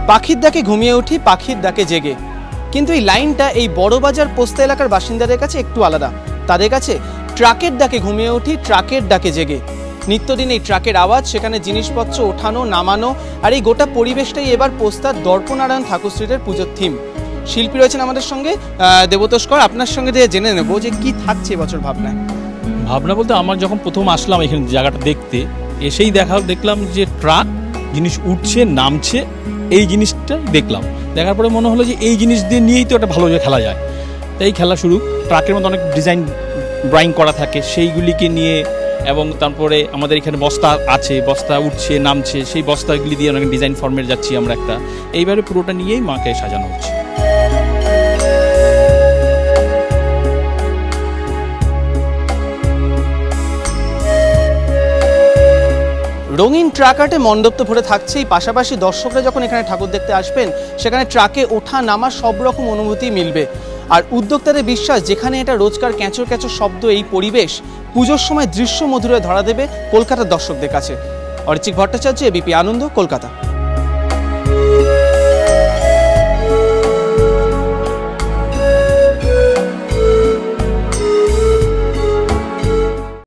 পাখির ডাকে ঘুমিয়ে উঠি, পাখির ডাকে জেগে। কিন্তু এই লাইনটা এই বড়বাজার পোস্তা এলাকার বাসিন্দাদের কাছে একটু আলাদা। তাদের কাছে ট্রাকের ডাকে ঘুমিয়ে উঠি, ট্রাকের ডাকে জেগে। নিত্যদিন এই ট্রাকের আওয়াজ, সেখানে জিনিসপত্র ওঠানো নামানো, আর এই গোটা পরিবেশটাই এবার পোস্তার দর্পনারায়ণ ঠাকুর স্ট্রিটের পুজোর থিম। শিল্পী রয়েছেন আমাদের সঙ্গে, দেবতোষ কর, আপনার সঙ্গে দিয়ে জেনে নেব যে কি থাকছে এবছর ভাবনায়। ভাবনা বলতে আমার যখন প্রথম আসলাম এখানে জায়গাটা দেখতে, এসেই দেখলাম যে ট্রাক জিনিস উঠছে নামছে, এই জিনিসটা দেখলাম। দেখার পরে মনে হলো যে এই জিনিস দিয়ে নিয়েই তো একটা ভালো খেলা যায়। তাই খেলা শুরু। ট্রাকের মধ্যে অনেক ডিজাইন ড্রয়িং করা থাকে, সেইগুলিকে নিয়ে, এবং তারপরে আমাদের এখানে বস্তা আছে, বস্তা উঠছে নামছে, সেই বস্তাগুলি দিয়ে অনেক ডিজাইন ফর্মের যাচ্ছি আমরা একটা। এইভাবে পুরোটা নিয়েই মাকে সাজানো হচ্ছে। রঙিন ট্রাক আর্টে মণ্ডপ তো ভরে থাকছেই, পাশাপাশি দর্শকরা যখন এখানে ঠাকুর দেখতে আসবেন সেখানে ট্রাকে ওঠা নামা সব রকম অনুভূতি মিলবে। আর উদ্যোক্তাদের বিশ্বাস, যেখানে এটা রোজকার ক্যাঁচর ক্যাঁচর শব্দ, এই পরিবেশ পুজোর সময় দৃশ্য মধুরে ধরা দেবে কলকাতার দর্শকদের কাছে। অরিচিক ভট্টাচার্য, এবিপি আনন্দ, কলকাতা।